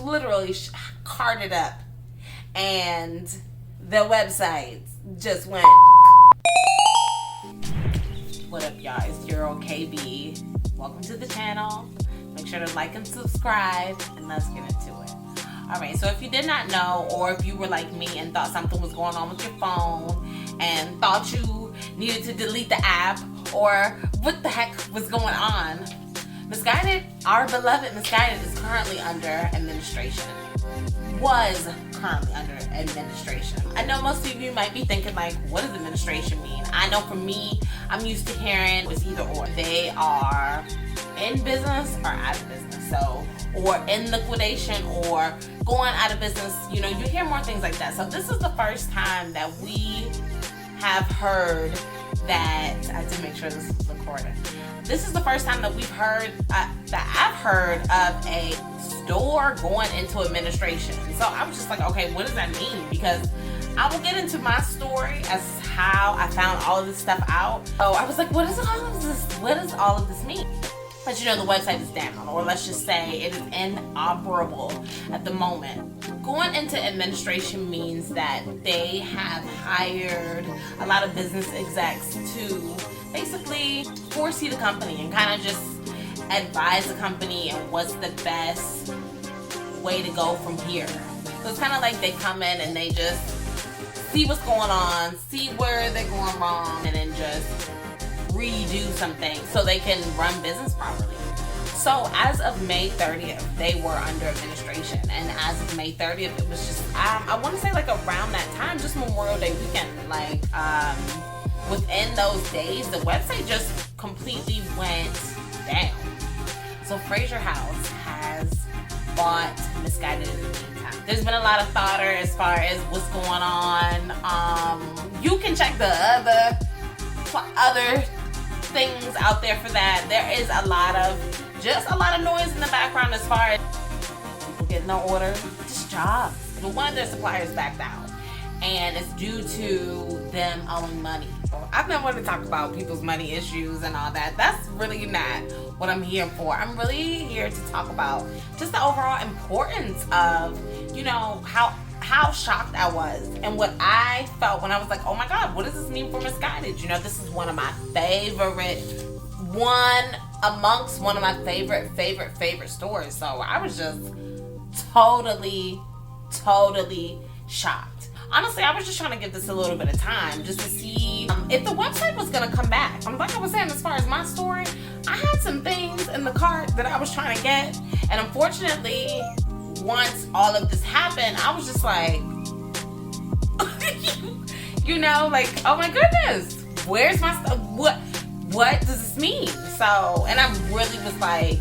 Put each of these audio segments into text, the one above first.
literally carted up, and the website just went. What up, y'all? It's your KB. Welcome to the channel. Make sure to like and subscribe, and let's get into it. Alright, so if you did not know, or if you were like me and thought something was going on with your phone and thought you needed to delete the app, or what the heck was going on, Missguided, our beloved Missguided, is currently under administration. Was currently under administration. I know most of you might be thinking, like, what does administration mean? I know for me, I'm used to hearing it's either or. They are in business or out of business. So, or in liquidation or going out of business. You know, you hear more things like that. So this is the first time that we have heard that, I have to make sure this is recorded. This is the first time that we've heard, that I've heard of a store going into administration. So I was just like, okay, what does that mean? Because I will get into my story as how I found all of this stuff out. So I was like, what does all of this mean? But you know, the website is down, or let's just say it is inoperable at the moment. Going into administration means that they have hired a lot of business execs to basically foresee the company and kind of just advise the company and what's the best way to go from here. So it's kind of like they come in and they just see what's going on, see where they're going wrong, and then just redo something so they can run business properly. So as of May 30th, they were under administration, and as of May 30th, it was just I want to say like around that time, just Memorial Day weekend, like within those days, the website just completely went down. So Fraser House has bought Missguided in the meantime. There's been a lot of fodder as far as what's going on. You can check the other things out there for that. There is a lot of noise in the background as far as people getting their order, just jobs. But one of their suppliers backed out, and it's due to them owing money. I've been wanting to talk about people's money issues and all that. That's really not what I'm here for. I'm really here to talk about just the overall importance of, you know, how shocked I was and what I felt when I was like, oh my God, what does this mean for Missguided? You know, this is one of my favorite stores. So I was just totally shocked. Honestly, I was just trying to give this a little bit of time just to see if the website was gonna come back. Like I was saying, as far as my story, I had some things in the cart that I was trying to get, and unfortunately, once all of this happened, I was just like, you know, like, oh my goodness, where's my stuff? What does this mean? So, and I really was like,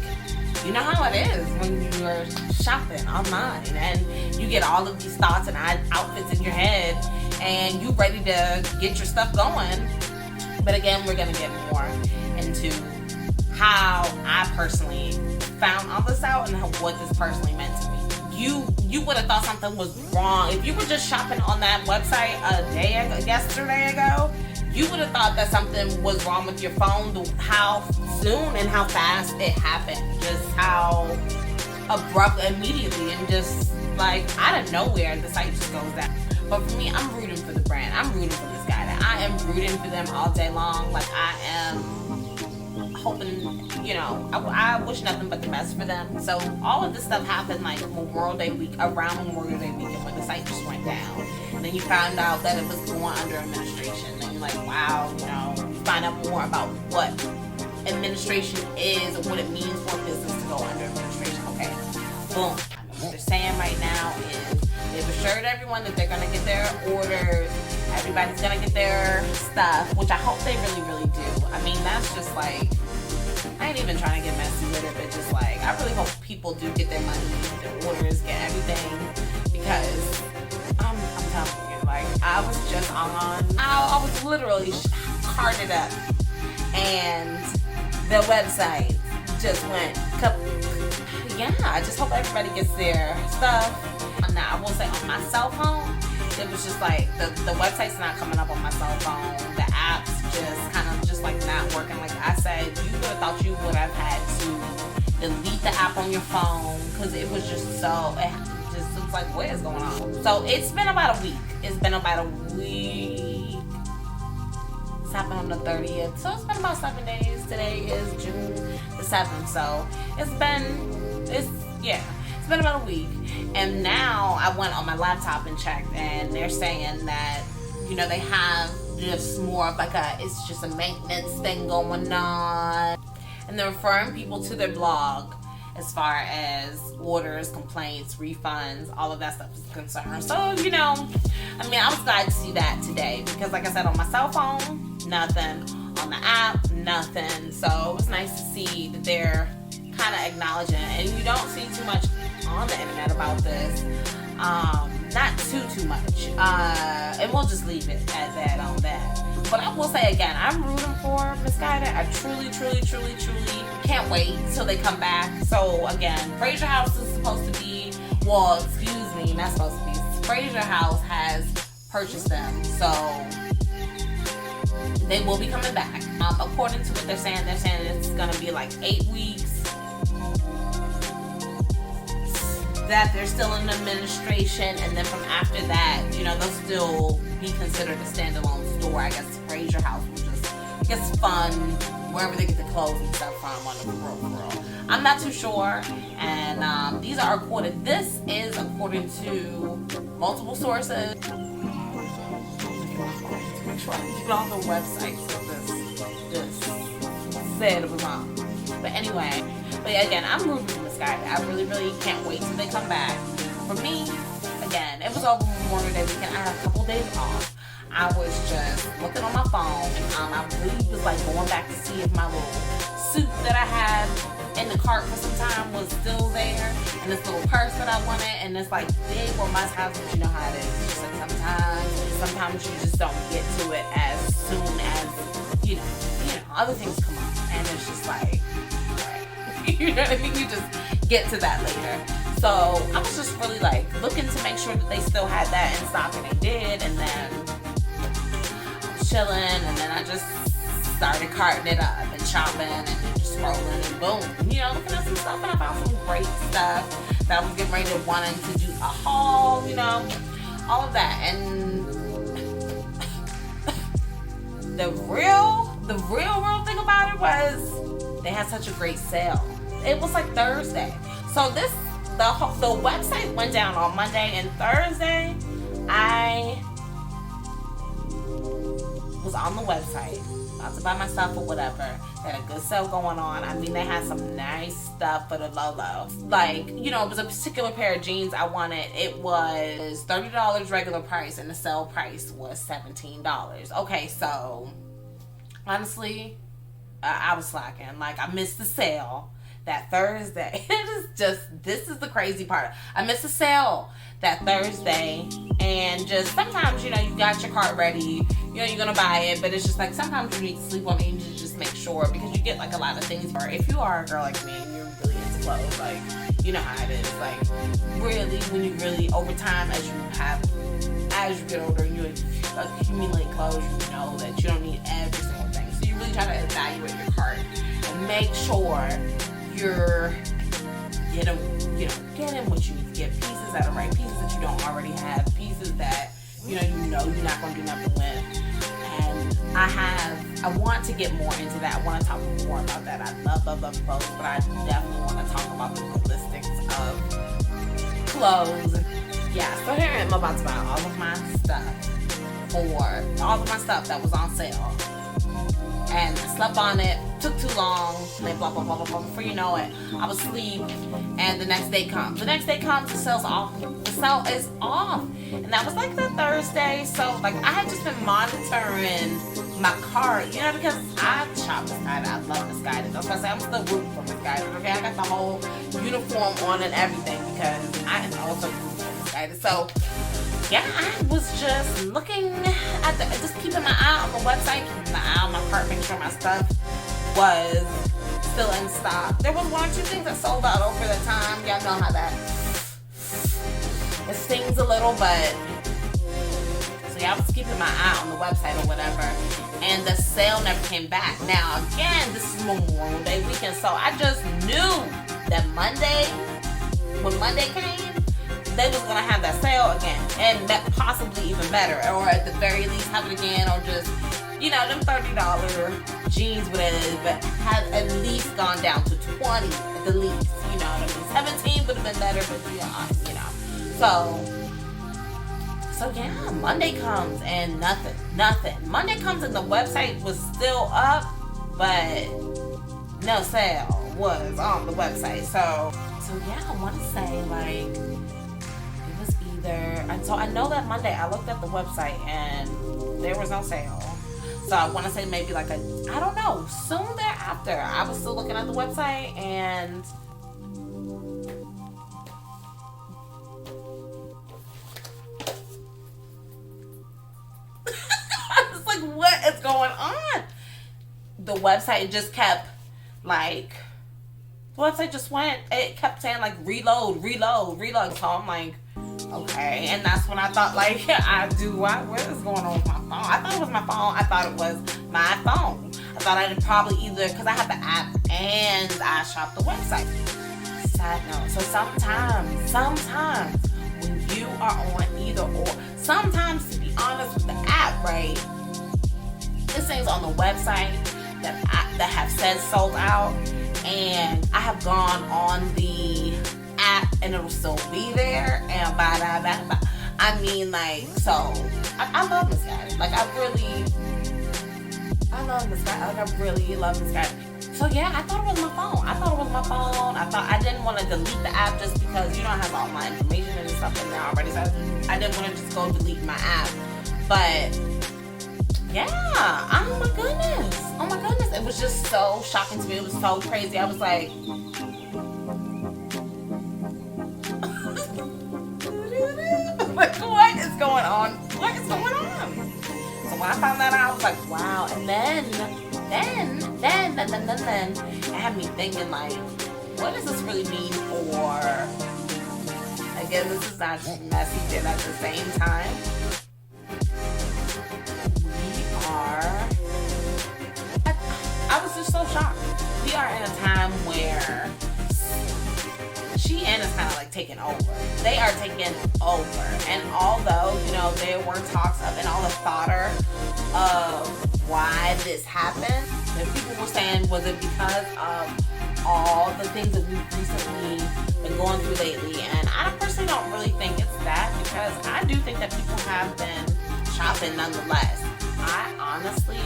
you know how it is when you're shopping online and you get all of these thoughts and outfits in your head and you ready to get your stuff going. But again, we're gonna get more into how I personally found all this out and what this personally meant to me. You would have thought something was wrong if you were just shopping on that website yesterday ago. You would have thought that something was wrong with your phone. How soon and how fast it happened, just how abrupt, immediately, and just like out of nowhere, the site just goes down. But for me, I'm rooting for the brand. I'm rooting for this guy. I am rooting for them all day long. Like I am hoping, you know, I wish nothing but the best for them. So all of this stuff happened like Memorial Day week, around Memorial Day weekend, when the site just went down. And then you found out that it was going under administration. And you're like, wow, you know, you find out more about what administration is and what it means for a business to go under administration. Okay, boom. What they're saying right now is they've assured everyone that they're gonna get their orders. Everybody's gonna get their stuff, which I hope they really do. I mean, that's just like, I ain't even trying to get messy with it, but just like, I really hope people do get their money, their orders, get everything, because I'm telling you, like, I was just I was literally carted up, and the website just went yeah, I just hope everybody gets their stuff. Now, I will say on my cell phone, it was just like, the website's not coming up on my cell phone. The app's just kind of just like not working. Like I said, you would have thought you would have had to delete the app on your phone because it was just so, it was like, what is going on? So it's been about a week. It's been about a week. This happened on the 30th. So it's been about 7 days. Today is June the 7th. So it's been about a week. And now I went on my laptop and checked, and they're saying that, you know, they have just more of like it's just a maintenance thing going on. And they're referring people to their blog as far as orders, complaints, refunds, all of that stuff is concerned. So, you know, I mean, I was glad to see that today because, like I said, on my cell phone, nothing. On the app, nothing. So it was nice to see that they're kind of acknowledging it. And you don't see too much on the internet about this. Not too much. And we'll just leave it at that on that. But I will say again, I'm rooting for Missguided. I truly can't wait till they come back. So again, Fraser House is supposed to be, well, excuse me, not supposed to be. Fraser House has purchased them. So they will be coming back. According to what they're saying it's going to be like 8 weeks. That they're still in administration, and then from after that, you know, they'll still be considered a standalone store. I guess Fraser House will just, I guess, fund wherever they get the clothes and stuff from on the rural. I'm not too sure, and these are according. This is according to multiple sources. Make sure I get all the websites that this said it was on. But anyway, again, I'm rooting for Missguided. I really can't wait till they come back. For me, again, it was over Memorial Day weekend. I had a couple days off. I was just looking on my phone. I really was like going back to see if my little suit that I had in the cart for some time was still there, and this little purse that I wanted, and it's like they were must-haves, but you know how it is. It's just like sometimes you just don't get to it as soon as you know other things come up, and it's just like. You know what I mean? You just get to that later. So I was just really like looking to make sure that they still had that in stock, and they did. And then I was chilling, and then I just started carting it up and shopping and just scrolling, and boom, you know, looking at some stuff, and I found some great stuff that I was getting ready to wanting to do a haul, you know, all of that. And the real thing about it was they had such a great sale. It was like Thursday. So the website went down on Monday, and Thursday I was on the website about to buy my stuff or whatever. They had a good sale going on. I mean, they had some nice stuff for the low. Like, you know, it was a particular pair of jeans I wanted. It was $30 regular price, and the sale price was $17. Okay, so honestly, I was slacking. Like, I missed the sale that Thursday. This is the crazy part. I missed the sale that Thursday, and just sometimes, you know, you got your cart ready, you know, you're gonna buy it, but it's just like sometimes you need to sleep on it and you just make sure, because you get like a lot of things. Or if you are a girl like me and you're really into clothes, like, you know how it is. Like, really, when you really, over time, as you get older and you accumulate clothes, you know that you don't need every single thing. So you really try to evaluate your cart and make sure you're getting what you need to get, pieces that are right, pieces that you don't already have, pieces that you know you're not going to do nothing with. And I want to get more into that. I want to talk more about that. I love clothes, but I definitely want to talk about the logistics of clothes. Yeah, so here I am about to buy all of my stuff that was on sale. And I slept on it, took too long, and then blah, blah, blah, blah, blah. Before you know it, I was asleep, and the next day comes. The sale's off. The sale is off. And that was like the Thursday, so like I had just been monitoring my cart, you know, because I shop Missguided. I love Missguided. That's why I say I'm still rooting for Missguided, okay? I got the whole uniform on and everything because I am also rooting for Missguided. So, yeah, I was just looking at just keeping my eye on the website, keeping my eye on my cart, making sure my stuff was still in stock. There was 1 or 2 things that sold out over the time. Y'all know how that it stings a little, but so yeah, I was keeping my eye on the website or whatever, and the sale never came back. Now again, this is Memorial Day weekend, so I just knew that Monday, when Monday came, they was gonna have that sale again, and that possibly even better, or at the very least have it again, or just, you know, them $30 jeans would have at least gone down to 20 at the least. You know what I mean? 17 would have been better, but yeah, you know. So yeah, Monday comes and nothing. Monday comes and the website was still up, but no sale was on the website. So yeah, I want to say like it was either. And so I know that Monday I looked at the website and there was no sale. So I want to say maybe like I don't know, soon thereafter I was still looking at the website and I was like, what is going on? The website just kept like, the website just went, it kept saying like reload. So I'm like, okay. And that's when I thought like, what is going on with my phone? I thought it was my phone. I thought it was my phone. I thought I did probably either, because I have the app and I shop the website. Side note, so sometimes when you are on either or, sometimes to be honest with the app, right, this thing's on the website that have said sold out, and I have gone on the app and it'll still be there, and I mean, like, so I love Missguided. Like, I love Missguided. Like, I really love Missguided. So yeah, I thought it was my phone. I thought I didn't want to delete the app just because, you know, I have all my information and stuff in there already. So I didn't want to just go delete my app. But yeah, oh my goodness. It was just so shocking to me. It was so crazy. I was like, like, what is going on? What is going on? So when I found that out, I was like, wow. And then it had me thinking, like, what does this really mean for, again, this is not messy, but at the same time, I was just so shocked. We are in a time where Shein is kind of like taking over. They are taking over. And although, you know, there were talks of and all the fodder of why this happened, and people were saying, was it because of all the things that we've recently been going through lately? And I personally don't really think it's that, because I do think that people have been shopping nonetheless. I honestly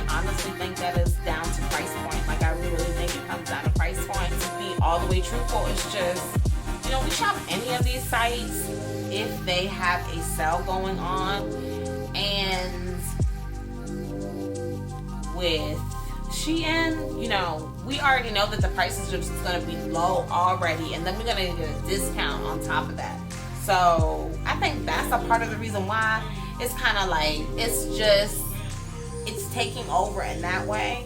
think that is down to price point. Like, I really think it comes down to price point. To be all the way truthful, it's just, you know, we shop any of these sites if they have a sale going on. And with Shein, you know, we already know that the price is just going to be low already, and then we're going to get a discount on top of that. So I think that's a part of the reason why it's kind of like, it's taking over in that way.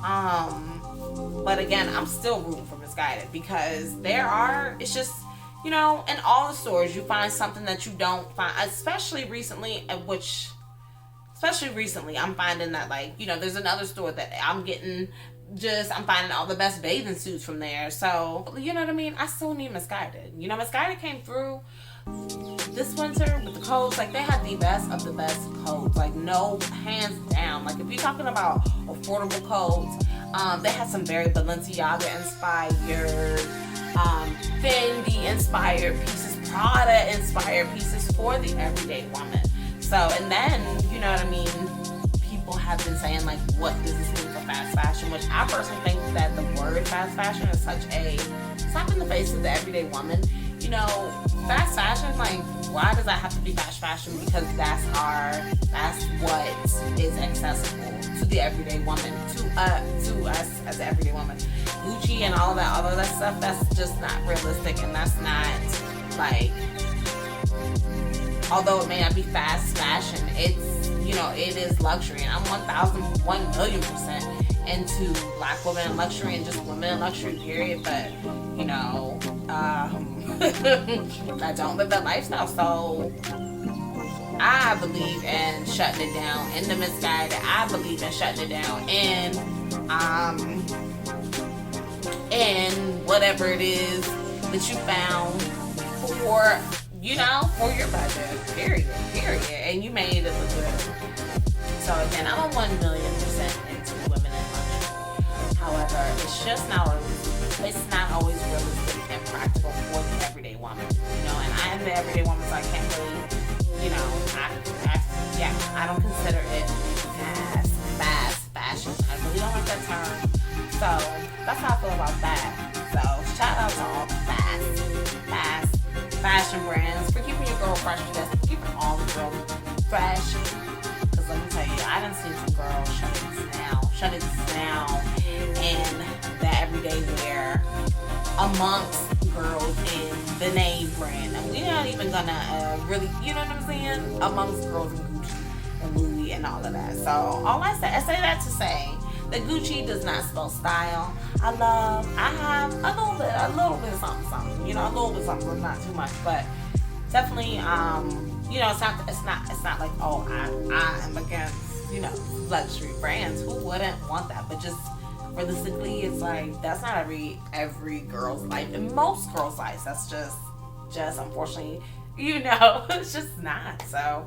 But again, I'm still rooting for Missguided, because it's just, you know, in all the stores you find something that you don't find, especially recently, I'm finding that, like, you know, there's another store that I'm finding all the best bathing suits from there. So, you know what I mean? I still need Missguided. You know, Missguided came through this winter with the codes. Like, they had the best of the best codes. Like, no, hands down. Like, if you're talking about affordable codes, they had some very Balenciaga inspired, Fendi inspired pieces, Prada inspired pieces for the everyday woman. So, and then, you know what I mean, people have been saying, like, what does this mean for fast fashion? Which I personally think that the word fast fashion is such a slap in the face of the everyday woman. You know, fast fashion, like, why does that have to be fast fashion? Because that's what is accessible to the everyday woman, to us as the everyday woman. Gucci and all that stuff, that's just not realistic, and that's not, like, although it may not be fast fashion, it's, you know, it is luxury, and I'm 1,000,000% into Black women in luxury and just women in luxury, period. But, you know, I don't live that lifestyle, so I believe in shutting it down. In the Missguided, I believe in shutting it down. And and whatever it is that you found for, you know, for your budget, period, and you made it look good. So again, I'm a 1,000,000% into women in luxury. However, it's just not always realistic and practical for the everyday woman, you know, and I am the everyday woman, so I can't really, you know, I don't consider it as fast fashion. I really don't like that term. So that's how I feel about that. So shout out to all the fast fashion brands for keeping your girl fresh, for keeping all the girls fresh. Because let me tell you, I done seen some girls shut it down in the everyday wear amongst girls in the name brand. And we're not even gonna really, you know what I'm saying? Amongst girls in Gucci and Louis and all of that. So all I say that to say that Gucci does not spell style. I have a little bit of something, you know, a little bit of something, not too much, but definitely, you know, it's not like, oh, I am against, you know, luxury brands. Who wouldn't want that? But just realistically, it's like, that's not every girl's life. In most girls' lives, that's just unfortunately, you know, it's just not. So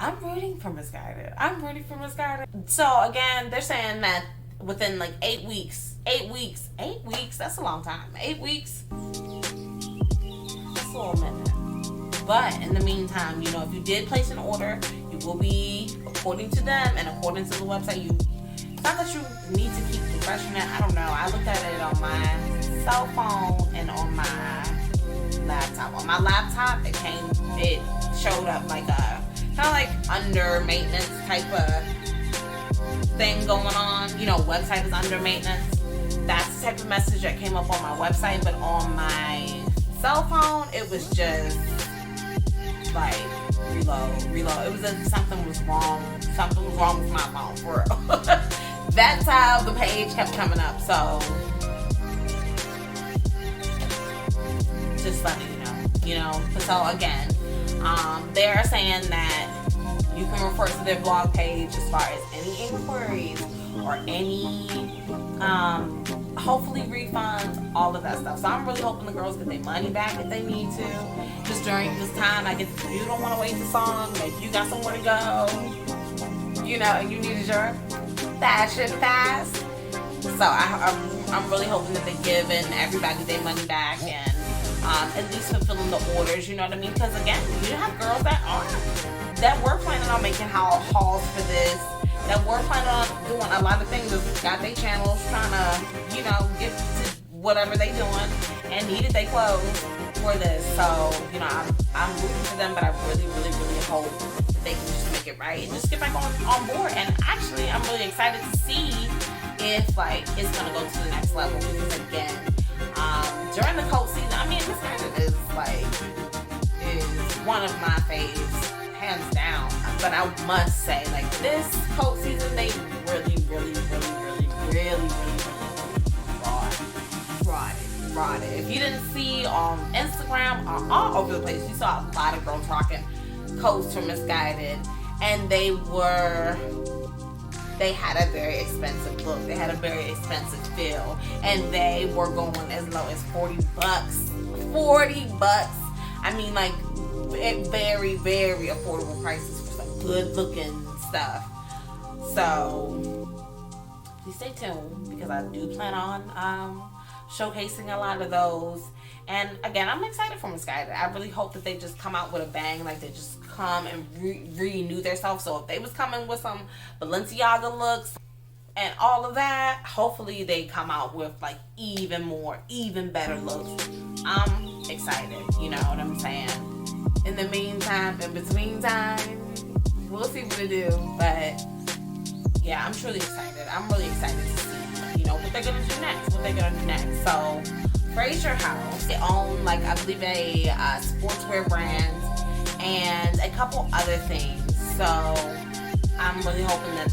I'm rooting for Missguided. So again, they're saying that within like 8 weeks, that's a long time. 8 weeks, that's a little minute. But in the meantime, you know, if you did place an order, you will be, according to them and according to the website, it's not that you need to keep refreshing it. I don't know. I looked at it on my cell phone and on my laptop. On my laptop, it showed up like a kind of like under maintenance type of thing going on. You know, website is under maintenance. That's the type of message that came up on my website, but on my cell phone, it was just like reload. It was something was wrong with my phone, for real. That's how the page kept coming up. So just letting you know. So again, they're saying that you can refer to their blog page as far as any inquiries or any hopefully refunds, all of that stuff. So I'm really hoping the girls get their money back if they need to. Just during this time, if you don't want to wait the song, if you got somewhere to go, you know, and you needed your fashion pass. So I'm really hoping that they're giving everybody their money back and at least fulfilling the orders, you know what I mean? Because again, you have girls that were planning on making hauls for this, that were planning on doing a lot of things, got their channels trying to, you know, get to whatever they doing and needed their clothes for this. So, you know, I'm rooting for them, but I really, really, really hope that they can just make it right and just get back on board. And actually, I'm really excited to see if like it's gonna go to the next level, because again, during the coat season, I mean, Missguided is one of my faves, hands down. But I must say, like, this coat season, they really brought it. If you didn't see on Instagram or all over the place, you saw a lot of girls rocking coats from Missguided, and they had a very expensive look. They had a very expensive feel, and they were going as low as $40. $40. I mean, like, very, very affordable prices for some good looking stuff. So please stay tuned, because I do plan on showcasing a lot of those. And again, I'm excited for Missguided. I really hope that they just come out with a bang, like they just come and renew themselves. So if they was coming with some Balenciaga looks and all of that, hopefully they come out with like even better looks. I'm excited, you know what I'm saying? In between time, we'll see what they do. But yeah, I'm truly excited. I'm really excited to see, you know, what they're gonna do next. So Fraser House, they own, like, I believe a sportswear brand and a couple other things. So I'm really hoping that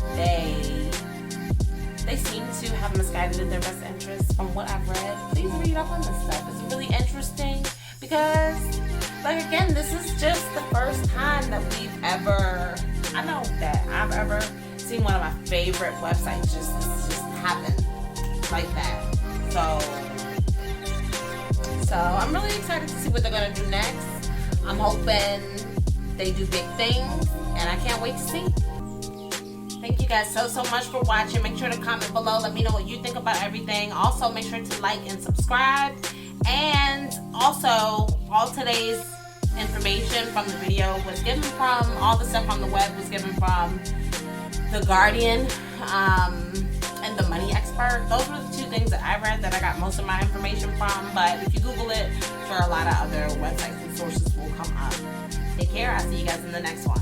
they seem to have Missguided in their best interest. From what I've read, please read up on this stuff. It's really interesting because, like, again, this is just the first time that I've ever seen one of my favorite websites just happen like that. So I'm really excited to see what they're gonna do next. I'm hoping they do big things, and I can't wait to see. Thank you guys so much for watching. Make sure to comment below. Let me know what you think about everything. Also, make sure to like and subscribe. And also, all today's information from the video was given from, all the stuff on the web was given from The Guardian and The Money Expert. Those were the two things that I read that I got most of my information from. But if you Google it, for a lot of other websites and sources will come up. Take care. I'll see you guys in the next one.